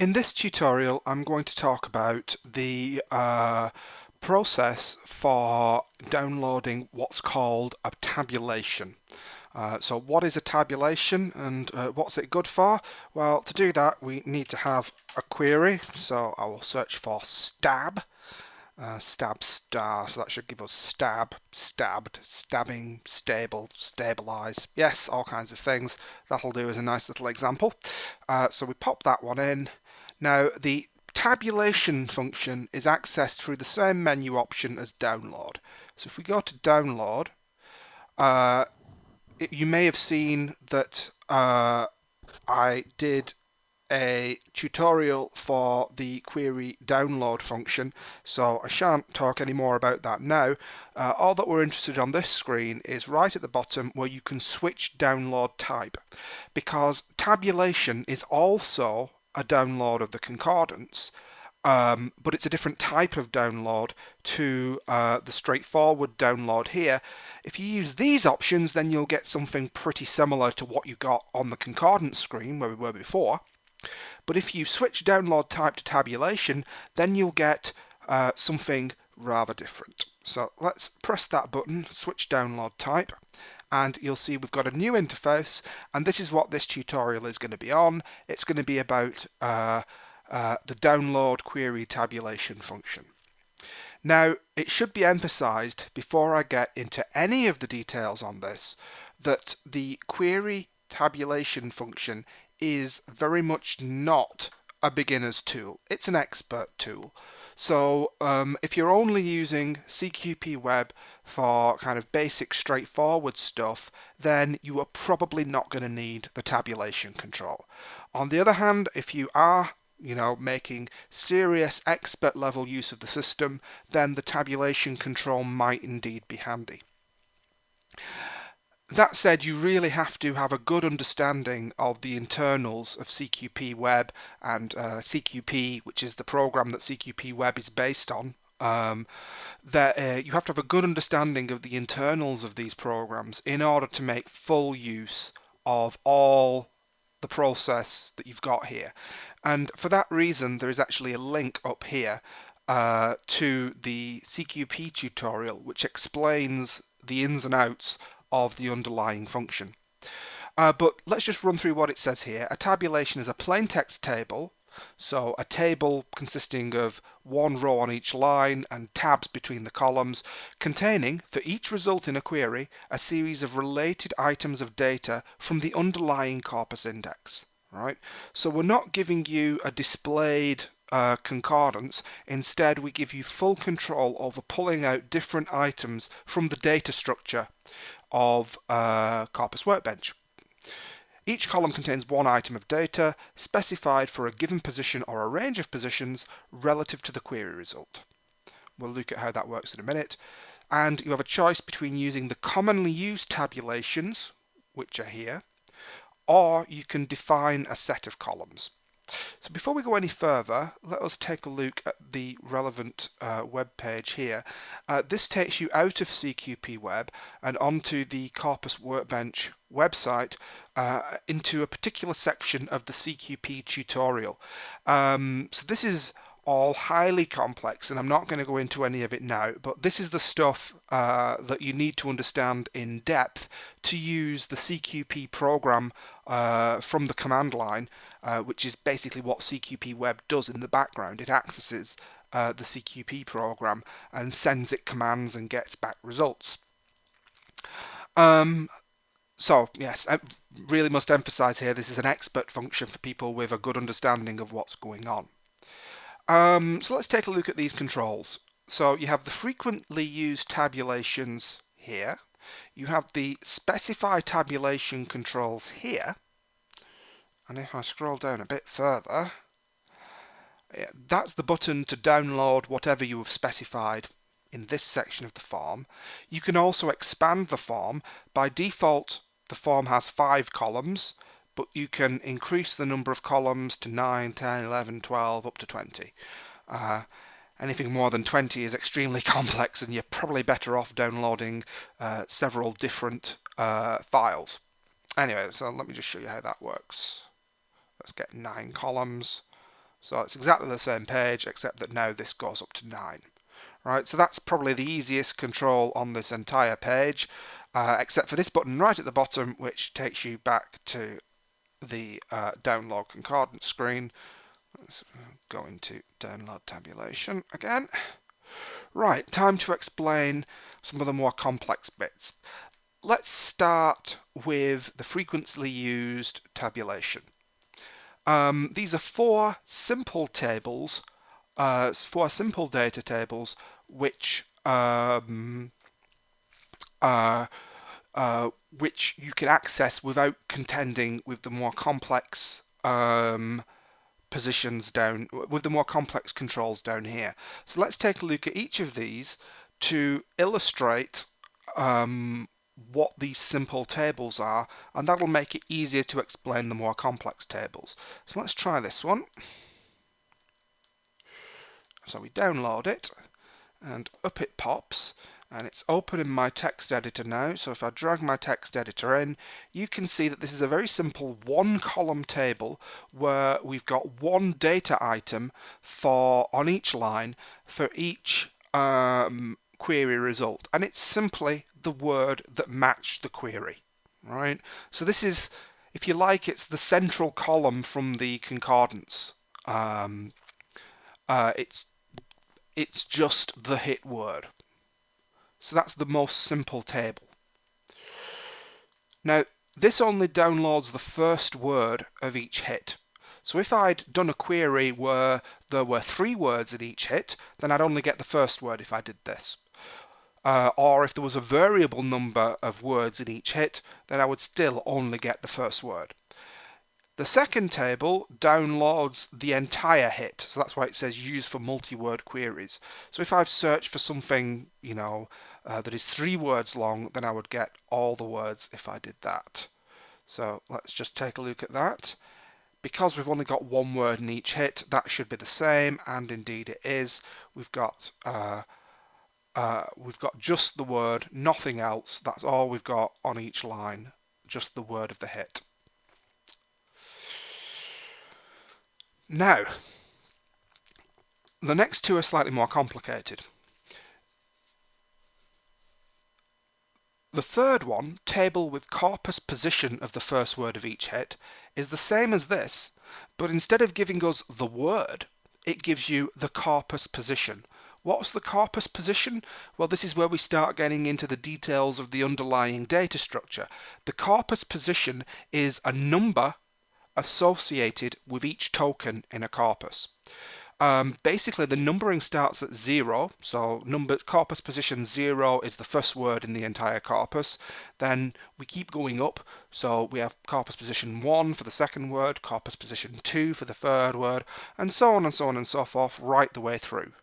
In this tutorial, I'm going to talk about the process for downloading what's called a tabulation. So what is a tabulation and what's it good for? Well, to do that we need to have a query, so I will search for stab. Stab star, so that should give us stab, stabbed, stabbing, stable, stabilize. Yes, all kinds of things. That'll do as a nice little example. So we pop that one in. Now the tabulation function is accessed through the same menu option as download. So if we go to download, you may have seen that I did a tutorial for the query download function, so I shan't talk any more about that now. All that we're interested in on this screen is right at the bottom where you can switch download type, because tabulation is also a download of the concordance, but it's a different type of download to the straightforward download here. If you use these options, then you'll get something pretty similar to what you got on the concordance screen where we were before. But if you switch download type to tabulation, then you'll get something rather different. So let's press that button, switch download type, and you'll see we've got a new interface, and this is what this tutorial is going to be on. It's going to be about the download query tabulation function. Now, it should be emphasized before I get into any of the details on this that the query tabulation function is very much not a beginner's tool. It's an expert tool. So if you're only using CQPweb for kind of basic straightforward stuff, then you are probably not going to need the tabulation control. On the other hand, if you are making serious expert level use of the system, then the tabulation control might indeed be handy. That said, you really have to have a good understanding of the internals of CQPweb and CQP, which is the program that CQPweb is based on. You have to have a good understanding of the internals of these programs in order to make full use of all the process that you've got here. And for that reason, there is actually a link up here to the CQP tutorial, which explains the ins and outs of the underlying function. But let's just run through what it says here. A tabulation is a plain text table, so a table consisting of one row on each line and tabs between the columns, containing, for each result in a query, a series of related items of data from the underlying corpus index. Right? So we're not giving you a displayed concordance. Instead, we give you full control over pulling out different items from the data structure of Corpus Workbench. Each column contains one item of data specified for a given position or a range of positions relative to the query result. We'll look at how that works in a minute. And you have a choice between using the commonly used tabulations, which are here, or you can define a set of columns. So before we go any further, let us take a look at the relevant web page here. This takes you out of CQPweb and onto the Corpus Workbench website into a particular section of the CQP tutorial. So this is all highly complex, and I'm not going to go into any of it now, but this is the stuff that you need to understand in depth to use the CQP program from the command line, which is basically what CQPweb does in the background. It accesses the CQP program and sends it commands and gets back results. So yes, I really must emphasize here, this is an expert function for people with a good understanding of what's going on. So let's take a look at these controls. So you have the frequently used tabulations here. You have the specify tabulation controls here. And if I scroll down a bit further, that's the button to download whatever you have specified in this section of the form. You can also expand the form. By default, the form has 5 columns, but you can increase the number of columns to 9, 10, 11, 12, up to 20. Anything more than 20 is extremely complex, and you're probably better off downloading several different files. Anyway, so let me just show you how that works. Let's get 9 columns. So it's exactly the same page, except that now this goes up to 9. Right, so that's probably the easiest control on this entire page, except for this button right at the bottom, which takes you back to the download concordance screen. Let's go into download tabulation again. Right, time to explain some of the more complex bits. Let's start with the frequently used tabulation. These are four simple tables, four simple data tables, which which you can access without contending with the more complex positions down, with the more complex controls down here. So let's take a look at each of these to illustrate what these simple tables are, and that'll make it easier to explain the more complex tables. So let's try this one. So we download it, and up it pops, and it's open in my text editor now. So if I drag my text editor in, you can see that this is a very simple one column table where we've got one data item on each line for each query result, and it's simply the word that matched the query, right? So this is, if you like, it's the central column from the concordance. It's just the hit word. So that's the most simple table. Now, this only downloads the first word of each hit. So if I'd done a query where there were 3 words at each hit, then I'd only get the first word if I did this. Or if there was a variable number of words in each hit, then I would still only get the first word. The second table downloads the entire hit, so that's why it says used for multi-word queries. So if I've searched for something, that is 3 words long, then I would get all the words if I did that. So let's just take a look at that. Because we've only got 1 word in each hit, that should be the same, and indeed it is. We've got just the word, nothing else. That's all we've got on each line, just the word of the hit. Now, the next two are slightly more complicated. The third one, table with corpus position of the first word of each hit, is the same as this, but instead of giving us the word, it gives you the corpus position. What's the corpus position? Well, this is where we start getting into the details of the underlying data structure. The corpus position is a number associated with each token in a corpus. Basically, the numbering starts at 0, so corpus position 0 is the first word in the entire corpus. Then we keep going up, so we have corpus position 1 for the second word, corpus position 2 for the third word, and so on and so on and so forth right the way through.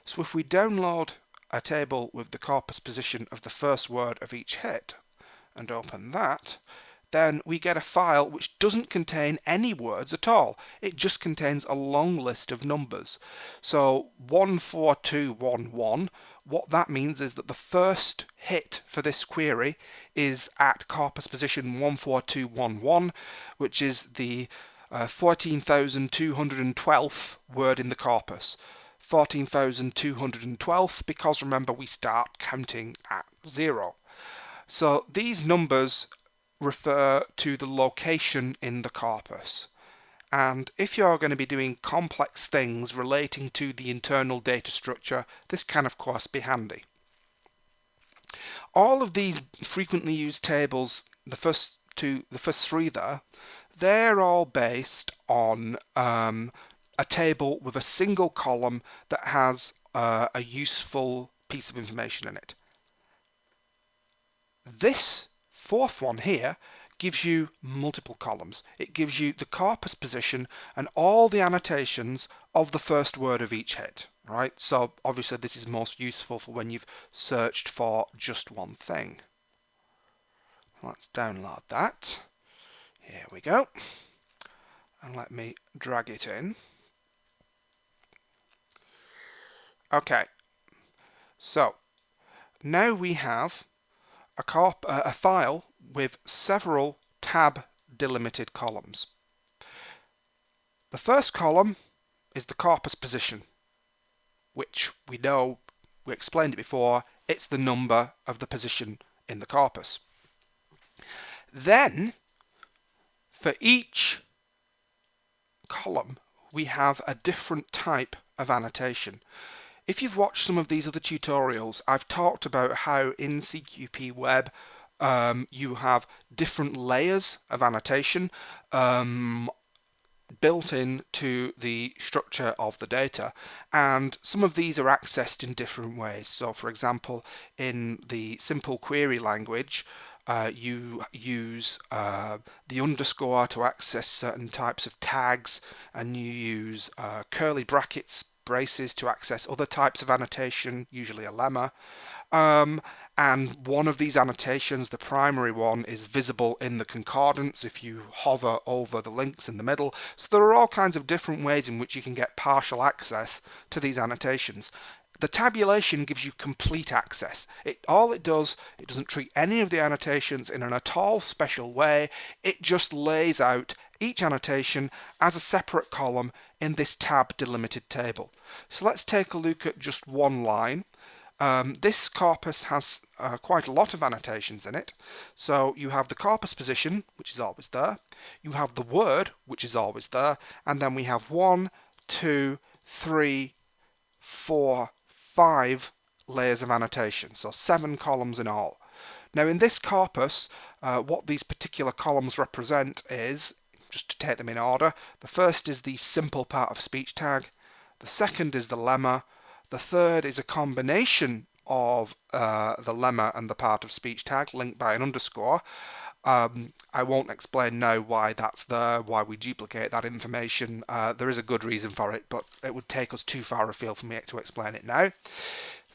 So if we download a table with the corpus position of the first word of each hit and open that, then we get a file which doesn't contain any words at all. It just contains a long list of numbers. So 14211, what that means is that the first hit for this query is at corpus position 14211, which is the 14,212th word in the corpus. 14,212 because remember we start counting at 0. So these numbers refer to the location in the corpus. And if you're going to be doing complex things relating to the internal data structure, this can of course be handy. All of these frequently used tables, the first 3 there, they're all based on a table with a single column that has a useful piece of information in it. This fourth one here gives you multiple columns. It gives you the corpus position and all the annotations of the first word of each hit, right? So obviously this is most useful for when you've searched for just one thing. Let's download that. Here we go. And let me drag it in. Okay, so now we have a file with several tab delimited columns. The first column is the corpus position, which we know, we explained it before, it's the number of the position in the corpus. Then, for each column, we have a different type of annotation. If you've watched some of these other tutorials, I've talked about how in CQPweb you have different layers of annotation built into the structure of the data, and some of these are accessed in different ways. So for example, in the simple query language, you use the underscore to access certain types of tags, and you use curly brackets, braces to access other types of annotation, usually a lemma. And one of these annotations, the primary one, is visible in the concordance if you hover over the links in the middle. So there are all kinds of different ways in which you can get partial access to these annotations. The tabulation gives you complete access. All it does, it doesn't treat any of the annotations in an at all special way. It just lays out each annotation as a separate column in this tab delimited table. So let's take a look at just one line. This corpus has quite a lot of annotations in it. So you have the corpus position, which is always there. You have the word, which is always there. And then we have 1, 2, 3, 4, 5 layers of annotation. So 7 columns in all. Now in this corpus, what these particular columns represent is, just to take them in order, the first is the simple part of speech tag. The second is the lemma. The third is a combination of the lemma and the part of speech tag linked by an underscore. I won't explain now why that's there, why we duplicate that information. There is a good reason for it, but it would take us too far afield for me to explain it now.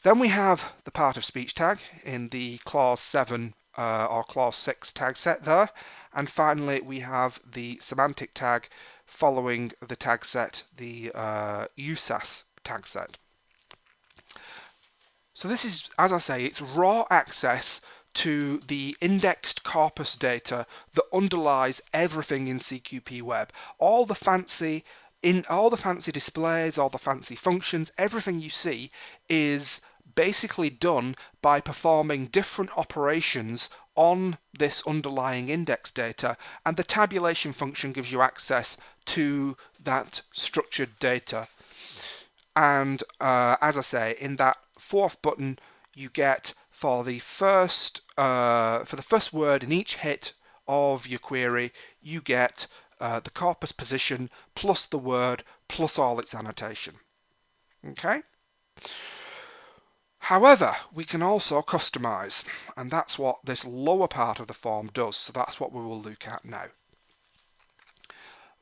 Then we have the part of speech tag in the clause 7 or clause 6 tag set there. And finally we have the semantic tag following the tag set, the USAS tag set. So this is, as I say, it's raw access to the indexed corpus data that underlies everything in CQPweb. All the fancy displays, all the fancy functions, everything you see is basically done by performing different operations on this underlying index data, and the tabulation function gives you access to that structured data. And as I say, in that fourth button, you get for the first word in each hit of your query, you get the corpus position plus the word plus all its annotation. Okay. However, we can also customize, and that's what this lower part of the form does. So that's what we will look at now.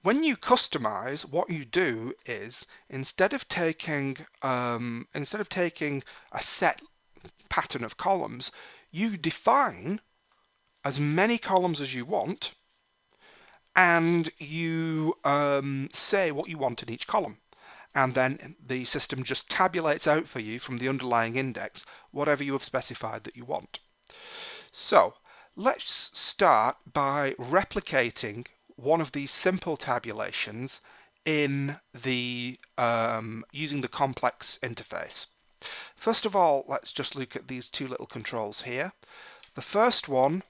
When you customize, what you do is instead of taking a set pattern of columns, you define as many columns as you want, and you say what you want in each column. And then the system just tabulates out for you from the underlying index whatever you have specified that you want. So let's start by replicating one of these simple tabulations in the using the complex interface. First of all, let's just look at these two little controls here. The first one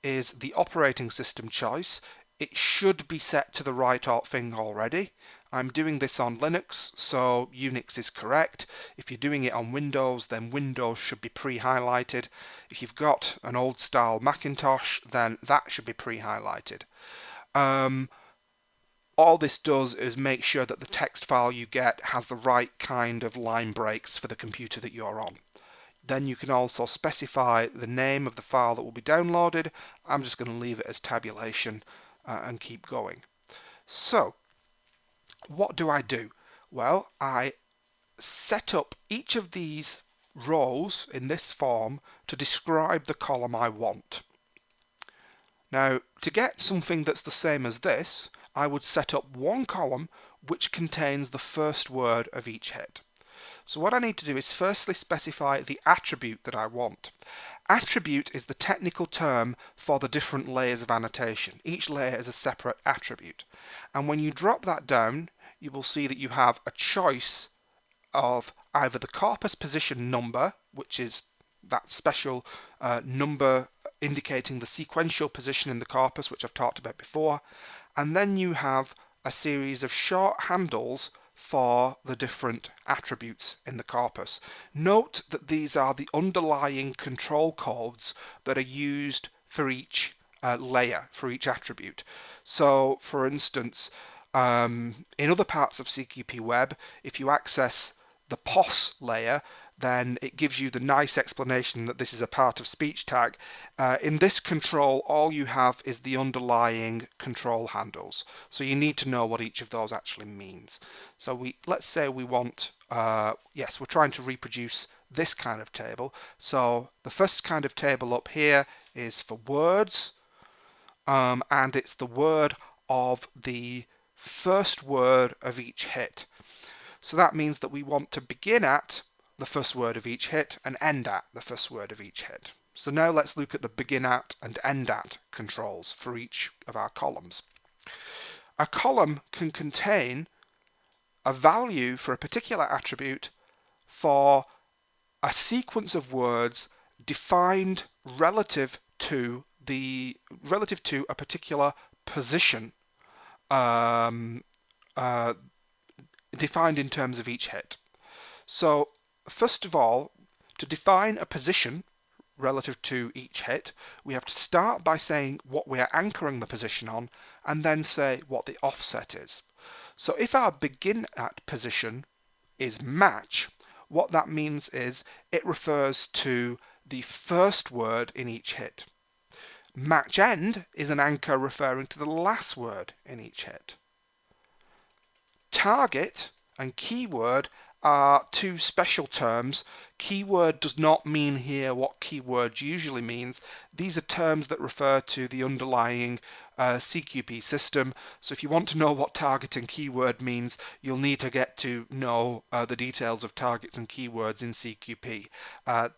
is the operating system choice. It should be set to the right thing already. I'm doing this on Linux, so Unix is correct. If you're doing it on Windows, then Windows should be pre-highlighted. If you've got an old style Macintosh, then that should be pre-highlighted. All this does is make sure that the text file you get has the right kind of line breaks for the computer that you're on. Then you can also specify the name of the file that will be downloaded. I'm just going to leave it as tabulation and keep going. So, what do I do? Well, I set up each of these rows in this form to describe the column I want. Now, to get something that's the same as this, I would set up one column which contains the first word of each hit. So what I need to do is firstly specify the attribute that I want. Attribute is the technical term for the different layers of annotation. Each layer is a separate attribute. And when you drop that down, you will see that you have a choice of either the corpus position number, which is that special number indicating the sequential position in the corpus, which I've talked about before, and then you have a series of short handles for the different attributes in the corpus. Note that these are the underlying control codes that are used for each layer, for each attribute. So, for instance, in other parts of CQPweb, if you access the POS layer, then it gives you the nice explanation that this is a part of speech tag. In this control, all you have is the underlying control handles. So you need to know what each of those actually means. So let's say we want, yes, we're trying to reproduce this kind of table. So the first kind of table up here is for words, and it's the word of the first word of each hit. So that means that we want to begin at the first word of each hit and end at the first word of each hit. So now let's look at the begin at and end at controls for each of our columns. A column can contain a value for a particular attribute for a sequence of words defined relative to a particular position defined in terms of each hit. So first of all, to define a position relative to each hit, we have to start by saying what we are anchoring the position on and then say what the offset is. So if our begin at position is match, what that means is it refers to the first word in each hit. Match end is an anchor referring to the last word in each hit. Target and keyword are two special terms. Keyword does not mean here what keyword usually means. These are terms that refer to the underlying CQP system. So if you want to know what target and keyword means, you'll need to get to know the details of targets and keywords in CQP.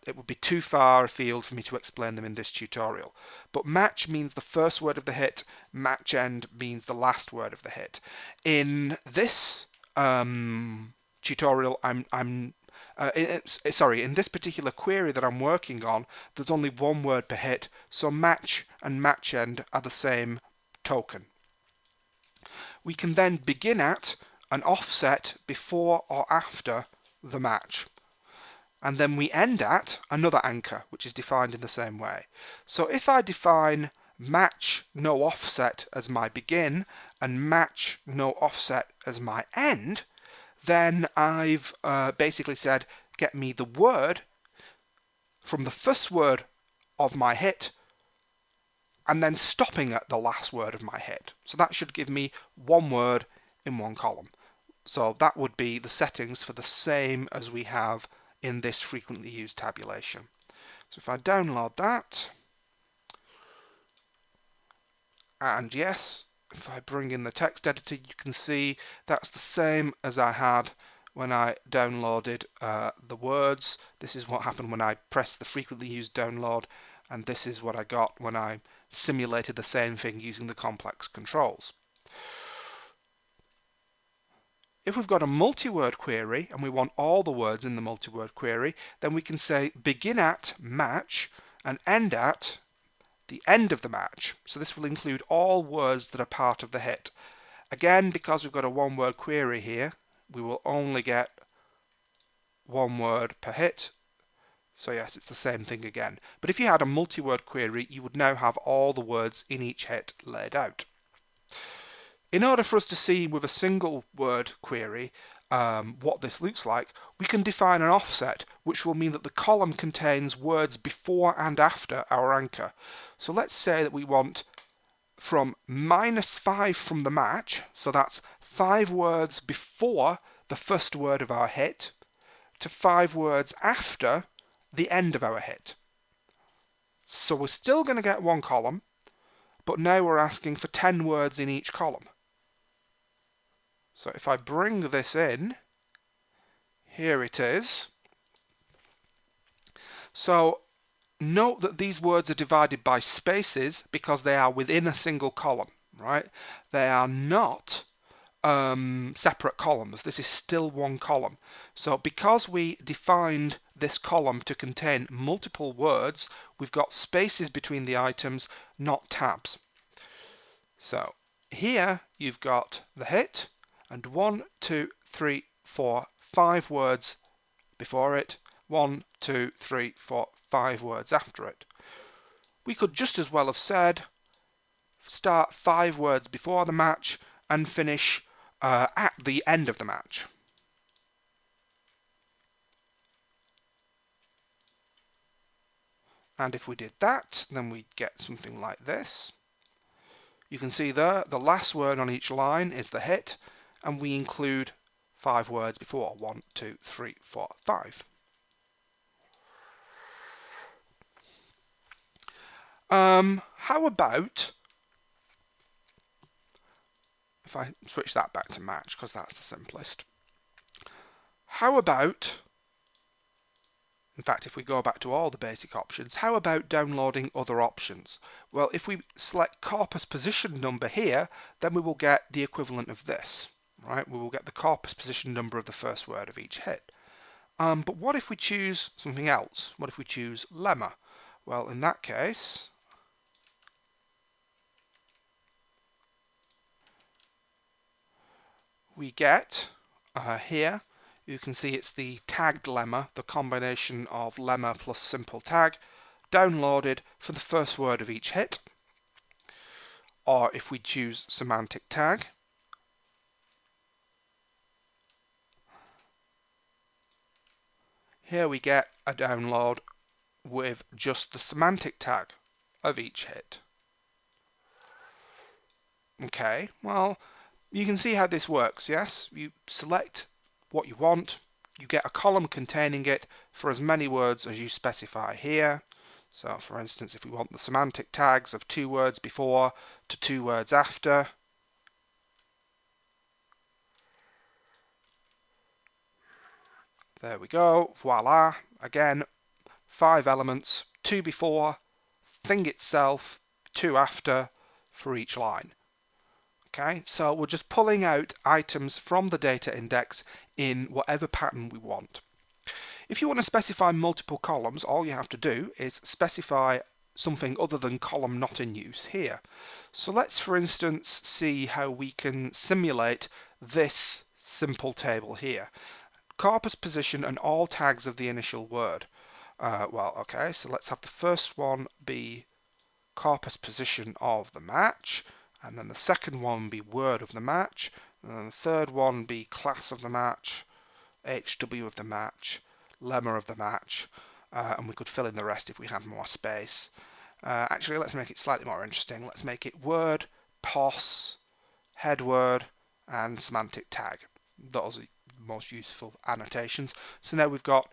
It would be too far afield for me to explain them in this tutorial. But match means the first word of the hit, match end means the last word of the hit. In this tutorial, in this particular query that I'm working on, there's only one word per hit, so match and match end are the same token. We can then begin at an offset before or after the match. And then we end at another anchor, which is defined in the same way. So if I define match no offset as my begin and match no offset as my end, then I've basically said get me the word from the first word of my hit and then stopping at the last word of my hit. So that should give me one word in one column. So that would be the settings for the same as we have in this frequently used tabulation. So if I download that, and yes, if I bring in the text editor, you can see that's the same as I had when I downloaded the words. This is what happened when I pressed the frequently used download, and this is what I got when I simulated the same thing using the complex controls. If we've got a multi-word query and we want all the words in the multi-word query, then we can say begin at match and end at the end of the match. So this will include all words that are part of the hit. Again, because we've got a one-word query here, we will only get one word per hit. So yes, it's the same thing again. But if you had a multi-word query, you would now have all the words in each hit laid out. In order for us to see with a single word query what this looks like, we can define an offset, which will mean that the column contains words before and after our anchor. So let's say that we want from -5 from the match, so that's 5 words before the first word of our hit, to 5 words after the end of our hit. So we're still going to get one column, but now we're asking for 10 words in each column. So if I bring this in, here it is. So note that these words are divided by spaces because they are within a single column, right? They are not separate columns. This is still one column. So because we defined this column to contain multiple words, we've got spaces between the items, not tabs. So here you've got the hit and 1, 2, 3, 4, 5 words before it, 1, 2, 3, 4, 5 words after it. We could just as well have said start 5 words before the match and finish at the end of the match. And if we did that, then we'd get something like this. You can see there, the last word on each line is the hit, and we include 5 words before. 1, 2, 3, 4, 5. How about if I switch that back to match, because that's the simplest. How about, in fact, if we go back to all the basic options, how about downloading other options? Well, if we select corpus position number here, then we will get the equivalent of this, right? We will get the corpus position number of the first word of each hit. But what if we choose something else? What if we choose lemma? Well, in that case, we get here, you can see it's the tagged lemma, the combination of lemma plus simple tag, downloaded for the first word of each hit. Or if we choose semantic tag, here we get a download with just the semantic tag of each hit. Okay, well, you can see how this works, yes? You select what you want, you get a column containing it for as many words as you specify here. So for instance, if we want the semantic tags of 2 words before to 2 words after, there we go, voila, again, 5 elements, 2 before, thing itself, 2 after for each line. Okay, so we're just pulling out items from the data index in whatever pattern we want. If you want to specify multiple columns, all you have to do is specify something other than column not in use here. So let's, for instance, see how we can simulate this simple table here. Corpus position and all tags of the initial word. Well, okay, so let's have the first one be corpus position of the match, and then the second one be word of the match, and then the third one be class of the match, HW of the match, lemma of the match, and we could fill in the rest if we had more space. Actually, let's make it slightly more interesting. Let's make it word, pos, head word, and semantic tag. Those are the most useful annotations. So now we've got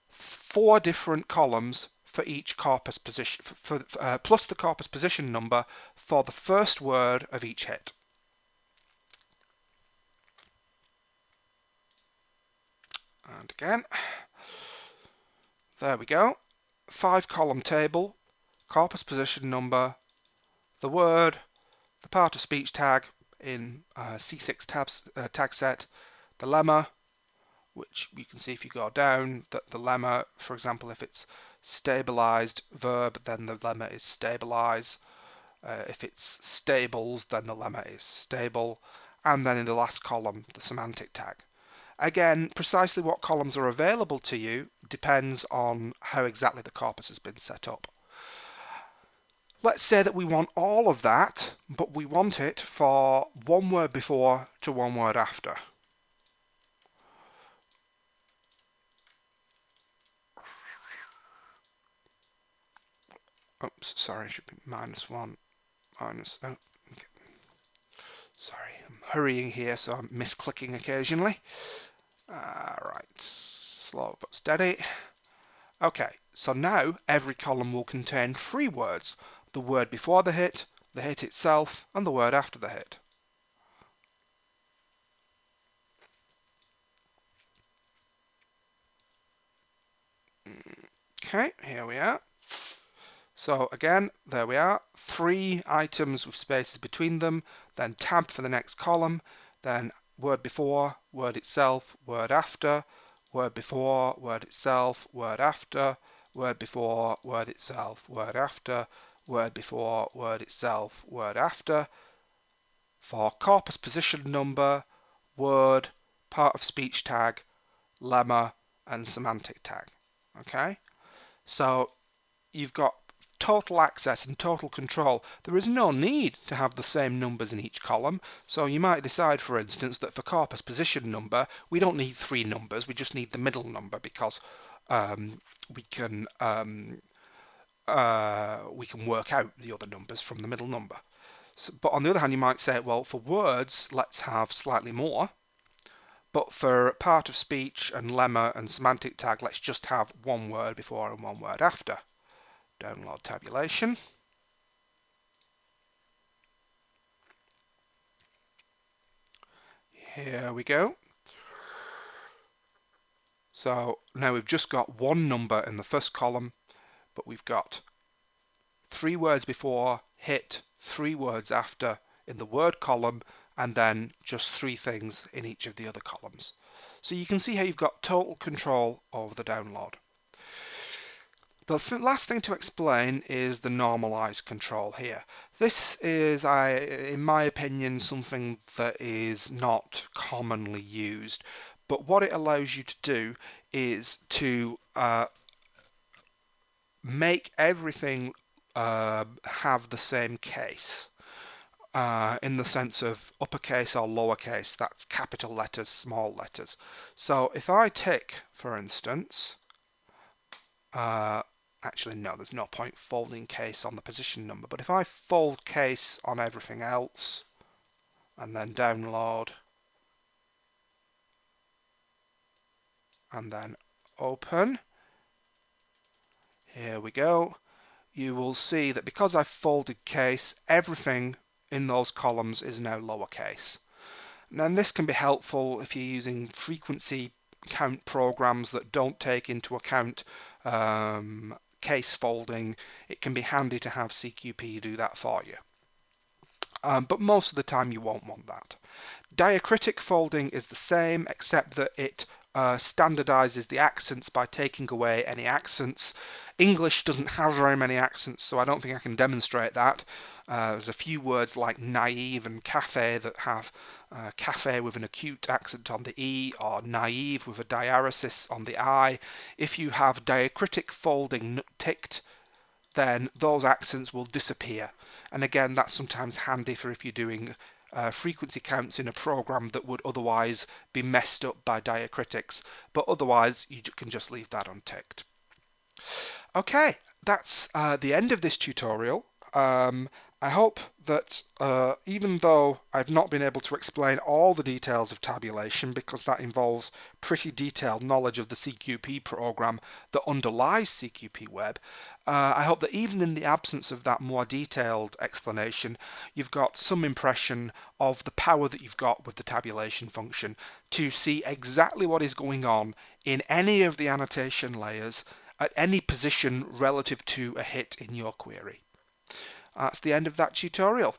4 different columns for each corpus position, plus the corpus position number for the first word of each hit. And again, there we go. 5 column table, corpus position number, the word, the part of speech tag in C6 tag set, the lemma, which you can see if you go down that the lemma, for example, if it's stabilized verb, then the lemma is stabilize. If it's stables, then the lemma is stable. And then in the last column, the semantic tag. Again, precisely what columns are available to you depends on how exactly the corpus has been set up. Let's say that we want all of that, but we want it for 1 word before to 1 word after. Oops, sorry, it should be -1, minus, oh, okay. Sorry, I'm hurrying here, so I'm misclicking occasionally. Right, slow but steady. Okay, so now every column will contain 3 words. The word before the hit itself, and the word after the hit. Okay, here we are. So again, there we are, 3 items with spaces between them, then tab for the next column. then word before, word itself, word after, word before, word itself, word after, word before, word itself, word after, word before, word itself, word after. For corpus position number, word, part of speech tag, lemma, and semantic tag. Okay, so you've got total access and total control. There is no need to have the same numbers in each column. So you might decide, for instance, that for corpus position number, we don't need 3 numbers, we just need the middle number because we can work out the other numbers from the middle number. So, but on the other hand, you might say, well, for words, let's have slightly more. But for part of speech and lemma and semantic tag, let's just have one word before and one word after. Download tabulation. Here we go. So now we've just got one number in the first column, but we've got 3 words before, hit, 3 words after in the word column, and then just 3 things in each of the other columns. So you can see how you've got total control over the download. The last thing to explain is the normalize control here. This is, in my opinion, something that is not commonly used, but what it allows you to do is to make everything have the same case. In the sense of uppercase or lowercase, that's capital letters, small letters. So if I tick, for instance, actually no, there's no point folding case on the position number, but if I fold case on everything else and then download and then open, here we go, you will see that because I've folded case, everything in those columns is now lowercase. And this can be helpful if you're using frequency count programs that don't take into account case folding. It can be handy to have CQP do that for you. But most of the time you won't want that. Diacritic folding is the same, except that it standardizes the accents by taking away any accents. English doesn't have very many accents, so I don't think I can demonstrate that. There's a few words like naive and cafe that have cafe with an acute accent on the E, or naive with a diaresis on the I. If you have diacritic folding ticked, then those accents will disappear. And again, that's sometimes handy for if you're doing frequency counts in a program that would otherwise be messed up by diacritics, but otherwise you can just leave that unticked. Okay, that's the end of this tutorial. I hope that even though I've not been able to explain all the details of tabulation, because that involves pretty detailed knowledge of the CQP program that underlies CQPweb, I hope that even in the absence of that more detailed explanation, you've got some impression of the power that you've got with the tabulation function to see exactly what is going on in any of the annotation layers at any position relative to a hit in your query. That's the end of that tutorial.